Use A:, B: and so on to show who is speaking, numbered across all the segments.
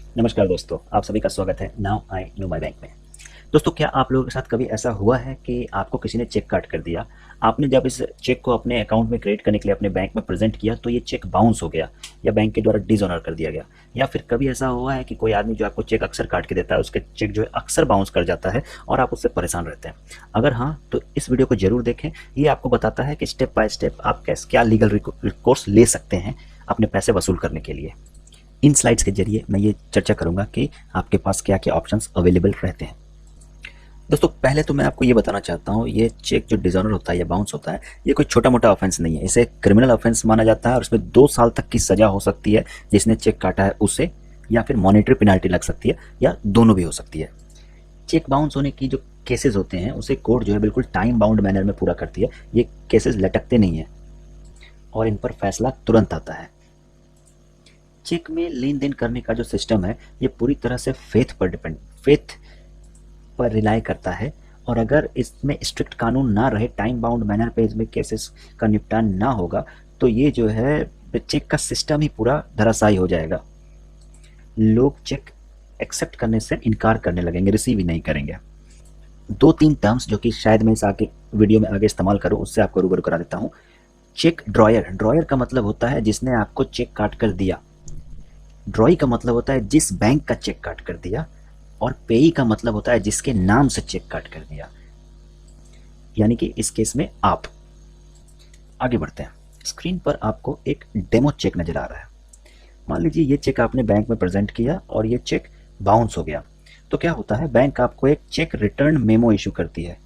A: नमस्कार दोस्तों, आप सभी का स्वागत है now I know my bank में। दोस्तों, क्या आप लोगों के साथ कभी ऐसा हुआ है कि आपको किसी ने चेक काट कर दिया? आपने जब इस चेक को अपने अकाउंट में क्रेडिट करने के लिए अपने बैंक में प्रेजेंट किया तो ये चेक बाउंस हो गया या बैंक के द्वारा डिसऑनर कर दिया गया। या फिर कभी ऐसा हुआ है कि कोई आदमी जो आपको चेक अक्सर काट के देता है उसके चेक जो है अक्सर बाउंस कर जाता है और आप उससे परेशान रहते हैं? अगर हाँ, तो इस वीडियो को जरूर देखें। ये आपको बताता है कि स्टेप बाय स्टेप आप कैसे क्या लीगल रिकोर्स ले सकते हैं अपने पैसे वसूल करने के लिए। इन स्लाइड्स के जरिए मैं ये चर्चा करूंगा कि आपके पास क्या क्या ऑप्शंस अवेलेबल रहते हैं। दोस्तों, पहले तो मैं आपको ये बताना चाहता हूँ, ये चेक जो डिसऑनर होता है या बाउंस होता है, ये कोई छोटा मोटा ऑफेंस नहीं है। इसे क्रिमिनल ऑफेंस माना जाता है और इसमें 2 साल तक की सजा हो सकती है जिसने चेक काटा है उसे, या फिर मॉनेटरी पेनाल्टी लग सकती है, या दोनों भी हो सकती है। चेक बाउंस होने की जो केसेस होते हैं उसे कोर्ट जो है बिल्कुल टाइम बाउंड मैनर में पूरा करती है। ये केसेस लटकते नहीं है और इन पर फैसला तुरंत आता है। चेक में लेन देन करने का जो सिस्टम है ये पूरी तरह से फेथ पर रिलाई करता है। और अगर इसमें स्ट्रिक्ट कानून ना रहे, टाइम बाउंड मैनर पे इसमें केसेस का निपटान ना होगा, तो ये जो है चेक का सिस्टम ही पूरा धराशायी हो जाएगा। लोग चेक एक्सेप्ट करने से इनकार करने लगेंगे, रिसीव ही नहीं करेंगे। 2-3 टर्म्स जो कि शायद मैं इस आगे वीडियो में आगे इस्तेमाल करूं, उससे आपको रूबरू करा देता हूं। चेक ड्रॉयर, ड्रॉयर का मतलब होता है जिसने आपको चेक काट कर दिया। ड्रॉई का मतलब होता है जिस बैंक का चेक काट कर दिया। और पेई का मतलब होता है जिसके नाम से चेक काट कर दिया, यानी कि इस केस में आप। आगे बढ़ते हैं। स्क्रीन पर आपको एक डेमो चेक नजर आ रहा है। मान लीजिए ये चेक आपने बैंक में प्रेजेंट किया और ये चेक बाउंस हो गया। तो क्या होता है, बैंक आपको एक चेक रिटर्न मेमो इशू करती है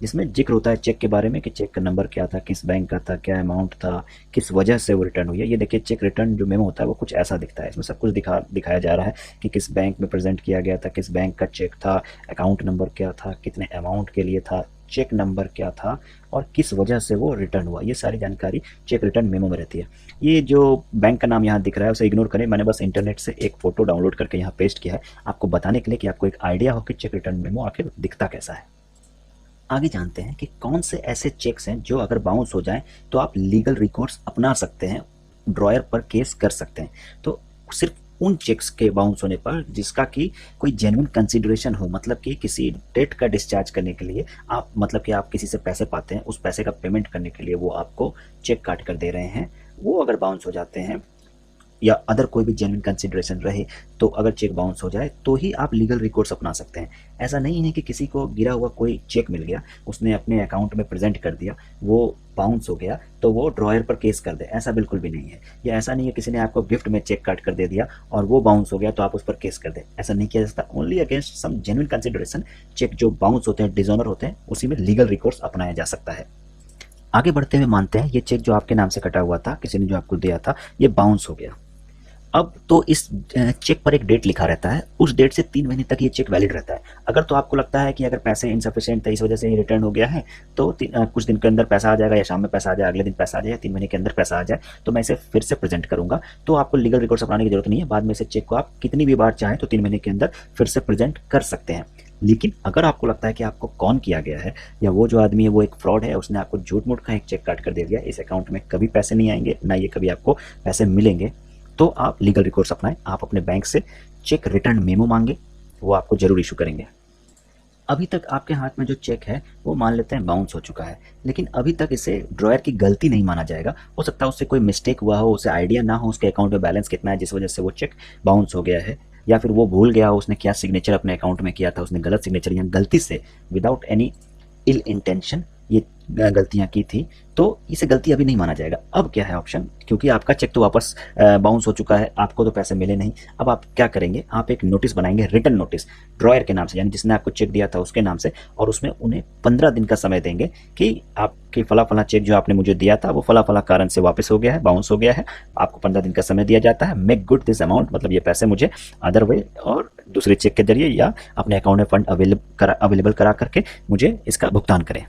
A: जिसमें जिक्र होता है चेक के बारे में कि चेक का नंबर क्या था, किस बैंक का था, क्या अमाउंट था, किस वजह से वो रिटर्न हुई है। ये देखिए, चेक रिटर्न जो मेमो होता है वो कुछ ऐसा दिखता है। इसमें सब कुछ दिखाया जा रहा है कि किस बैंक में प्रेजेंट किया गया था, किस बैंक का चेक था, अकाउंट नंबर क्या था, कितने अमाउंट के लिए था, चेक नंबर क्या था और किस वजह से वो रिटर्न हुआ। ये सारी जानकारी चेक रिटर्न मेमो में रहती है। ये जो बैंक का नाम यहाँ दिख रहा है उसे इग्नोर करें, मैंने बस इंटरनेट से एक फ़ोटो डाउनलोड करके यहाँ पेस्ट किया है आपको बताने के लिए कि आपको एक आइडिया हो कि चेक रिटर्न मेमो आखिर दिखता कैसा है। आगे जानते हैं कि कौन से ऐसे चेक्स हैं जो अगर बाउंस हो जाएं तो आप लीगल रिकोर्स अपना सकते हैं, ड्रॉयर पर केस कर सकते हैं। तो सिर्फ उन चेक्स के बाउंस होने पर जिसका कि कोई जेन्युइन कंसिडरेशन हो, मतलब कि किसी डेट का डिस्चार्ज करने के लिए आप, मतलब कि आप किसी से पैसे पाते हैं, उस पैसे का पेमेंट करने के लिए वो आपको चेक काट कर दे रहे हैं, वो अगर बाउंस हो जाते हैं या अदर कोई भी जेन्युइन कंसिडरेशन रहे, तो अगर चेक बाउंस हो जाए तो ही आप लीगल रिकोर्स अपना सकते हैं। ऐसा नहीं है कि किसी को गिरा हुआ कोई चेक मिल गया, उसने अपने अकाउंट में प्रेजेंट कर दिया, वो बाउंस हो गया तो वो ड्रॉयर पर केस कर दे, ऐसा बिल्कुल भी नहीं है। या ऐसा नहीं है किसी ने आपको गिफ्ट में चेक काट कर दे दिया और वो बाउंस हो गया तो आप उस पर केस कर दे, ऐसा नहीं किया जा सकता। Only against some genuine consideration cheque जो बाउंस होते हैं, डिसऑनर होते हैं, उसी में लीगल रिकोर्स अपनाया जा सकता है। आगे बढ़ते हुए मानते हैं ये चेक जो आपके नाम से कटा हुआ था, किसी ने जो आपको दिया था, ये बाउंस हो गया। अब तो इस चेक पर एक डेट लिखा रहता है, उस डेट से 3 महीने तक ये चेक वैलिड रहता है। अगर तो आपको लगता है कि अगर पैसे इनसफिशिएंट थे, इस वजह से ये रिटर्न हो गया है, तो कुछ दिन के अंदर पैसा आ जाएगा, या शाम में पैसा आ जाए, अगले दिन पैसा आ जाए, 3 महीने के अंदर पैसा आ जाए, तो मैं इसे फिर से प्रेजेंट करूंगा, तो आपको लीगल रिकॉर्ड्स अपनाने की जरूरत नहीं है। बाद में इसे चेक को आप कितनी भी बार चाहें तो 3 महीने के अंदर फिर से प्रेजेंट कर सकते हैं। लेकिन अगर आपको लगता है कि आपको कौन किया गया है, या वो जो आदमी है वो एक फ्रॉड है, उसने आपको झूठ मूठ का एक चेक काट कर दे दिया, इस अकाउंट में कभी पैसे नहीं आएंगे, ना ये कभी आपको पैसे मिलेंगे, तो आप लीगल रिकोर्स अपनाएं। आप अपने बैंक से चेक रिटर्न मेमो मांगे, वो आपको जरूर इशू करेंगे। अभी तक आपके हाथ में जो चेक है वो मान लेते हैं बाउंस हो चुका है, लेकिन अभी तक इसे ड्रॉयर की गलती नहीं माना जाएगा। हो सकता है उससे कोई मिस्टेक हुआ हो, उसे आइडिया ना हो उसके अकाउंट में बैलेंस कितना है जिस वजह से वो चेक बाउंस हो गया है, या फिर वो भूल गया हो उसने क्या सिग्नेचर अपने अकाउंट में किया था, उसने गलत सिग्नेचर या गलती से विदाउट एनी इल इंटेंशन ये गलतियां की थी, तो इसे गलती अभी नहीं माना जाएगा। अब क्या है ऑप्शन, क्योंकि आपका चेक तो वापस बाउंस हो चुका है, आपको तो पैसे मिले नहीं। अब आप क्या करेंगे, आप एक नोटिस बनाएंगे, रिटर्न नोटिस, ड्रॉयर के नाम से, यानी जिसने आपको चेक दिया था उसके नाम से, और उसमें उन्हें 15 दिन का समय देंगे कि आपके फला फला चेक जो आपने मुझे दिया था वो फला फला कारण से वापस हो गया है, बाउंस हो गया है। आपको 15 दिन का समय दिया जाता है, मेक गुड दिस अमाउंट, मतलब ये पैसे मुझे अदर वे और दूसरे चेक के जरिए या अपने अकाउंट में फंड अवेलेबल करा करके मुझे इसका भुगतान करें।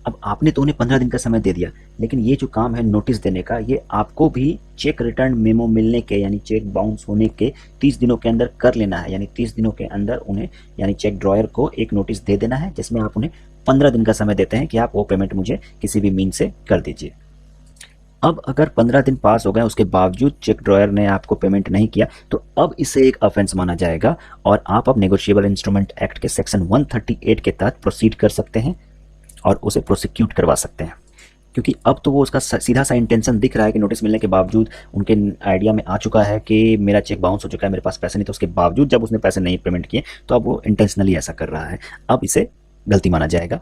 A: अब आपने तो उन्हें 15 दिन का समय दे दिया, लेकिन ये जो काम है नोटिस देने का, ये आपको भी चेक रिटर्न मेमो मिलने के, यानी चेक बाउंस होने के 30 दिनों के अंदर कर लेना है। यानी 30 दिनों के अंदर उन्हें, यानी चेक ड्रॉयर को एक नोटिस दे देना है जिसमें आप उन्हें 15 दिन का समय देते हैं कि आप वो पेमेंट मुझे किसी भी मीन से कर दीजिए। अब अगर 15 दिन पास हो गए उसके बावजूद चेक ड्रॉयर ने आपको पेमेंट नहीं किया, तो अब इसे एक ऑफेंस माना जाएगा और आप अब नेगोशिएबल इंस्ट्रूमेंट एक्ट के सेक्शन 138 के तहत प्रोसीड कर सकते हैं और उसे प्रोसिक्यूट करवा सकते हैं। क्योंकि अब तो वो उसका सीधा सा इंटेंशन दिख रहा है कि नोटिस मिलने के बावजूद उनके आइडिया में आ चुका है कि मेरा चेक बाउंस हो चुका है, मेरे पास पैसे नहीं, तो उसके बावजूद जब उसने पैसे नहीं पेमेंट किए तो अब वो इंटेंशनली ऐसा कर रहा है। अब इसे गलती माना जाएगा।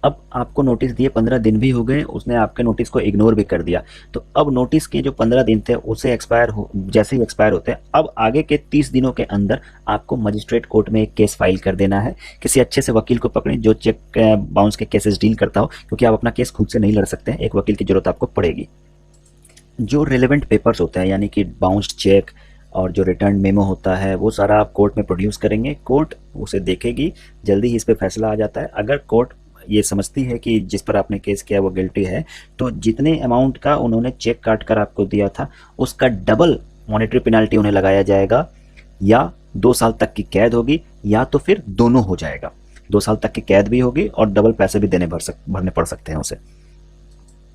A: अब आपको नोटिस दिए 15 दिन भी हो गए, उसने आपके नोटिस को इग्नोर भी कर दिया, तो अब नोटिस के जो 15 दिन थे उसे एक्सपायर हो जैसे ही एक्सपायर होते हैं, अब आगे के 30 दिनों के अंदर आपको मजिस्ट्रेट कोर्ट में एक केस फाइल कर देना है। किसी अच्छे से वकील को पकड़ें जो चेक बाउंस के केसेस डील करता हो, क्योंकि आप अपना केस खुद से नहीं लड़ सकते हैं, एक वकील की जरूरत आपको पड़ेगी। जो रिलेवेंट पेपर्स होते हैं यानी कि बाउंस चेक और जो रिटर्न मेमो होता है वो सारा आप कोर्ट में प्रोड्यूस करेंगे, कोर्ट उसे देखेगी, जल्दी ही इस पर फैसला आ जाता है। अगर कोर्ट ये समझती है कि जिस पर आपने केस किया वो गिल्टी है, तो जितने अमाउंट का उन्होंने चेक काट कर आपको दिया था उसका डबल मॉनेटरी पेनाल्टी उन्हें लगाया जाएगा, या 2 साल तक की कैद होगी, या तो फिर दोनों हो जाएगा। 2 साल तक की कैद भी होगी और डबल पैसे भी भरने पड़ सकते हैं उसे।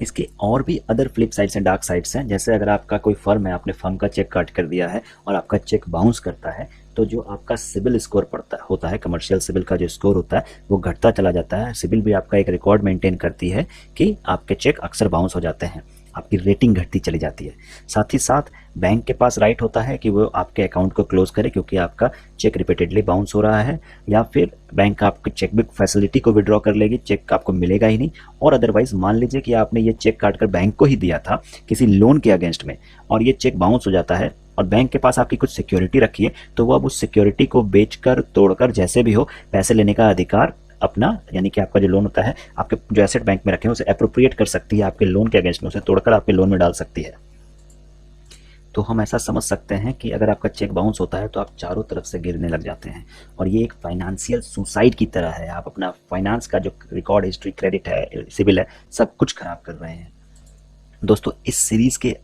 A: इसके और भी अदर फ्लिप साइड्स हैं, डार्क साइड्स हैं। जैसे अगर आपका कोई फर्म है, आपने फर्म का चेक काट कर दिया है और आपका चेक बाउंस करता है, तो जो आपका सिबिल स्कोर होता है, कमर्शियल सिबिल का जो स्कोर होता है वो घटता चला जाता है। सिबिल भी आपका एक रिकॉर्ड मेंटेन करती है कि आपके चेक अक्सर बाउंस हो जाते हैं, आपकी रेटिंग घटती चली जाती है। साथ ही साथ बैंक के पास राइट होता है कि वो आपके अकाउंट को क्लोज करे क्योंकि आपका चेक रिपीटेडली बाउंस हो रहा है, या फिर बैंक आपकी चेकबुक फैसिलिटी को विड्रॉ कर लेगी, चेक आपको मिलेगा ही नहीं। और अदरवाइज मान लीजिए कि आपने ये चेक काट कर बैंक को ही दिया था किसी लोन के अगेंस्ट में और ये चेक बाउंस हो जाता है और बैंक के पास आपकी कुछ सिक्योरिटी रखी है, तो वो अब उस सिक्योरिटी को बेचकर तोड़कर जैसे भी हो पैसे लेने का अधिकार अपना, यानी कि आपका जो लोन होता है, आपके जो एसेट बैंक में रखे हैं उसे अप्रोप्रिएट कर सकती है, आपके लोन के अगेंस्ट में उसे तोड़कर आपके लोन में डाल सकती है। तो हम ऐसा समझ सकते हैं कि अगर आपका चेक बाउंस होता है तो आप चारों तरफ से गिरने लग जाते हैं और ये एक फाइनेंशियल सुसाइड की तरह है। आप अपना फाइनेंस का जो रिकॉर्ड हिस्ट्री, क्रेडिट है, सिविल है, सब कुछ खराब कर रहे हैं। दोस्तों, इस सीरीज़ के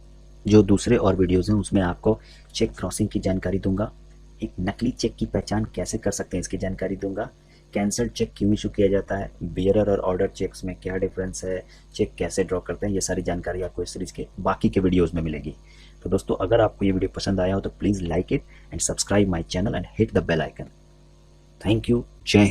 A: जो दूसरे और वीडियोज़ हैं उसमें आपको चेक क्रॉसिंग की जानकारी दूंगा, एक नकली चेक की पहचान कैसे कर सकते हैं इसकी जानकारी दूंगा, कैंसल्ड चेक क्यों इशू किया जाता है, बियरर और ऑर्डर चेक्स में क्या डिफरेंस है, चेक कैसे ड्रॉ करते हैं, ये सारी जानकारी आपको इस सीरीज़ के बाकी के वीडियोज़ में मिलेगी। तो दोस्तों, अगर आपको ये वीडियो पसंद आया हो तो please like it and subscribe my channel and hit the bell icon. Thank you. जय हिंद।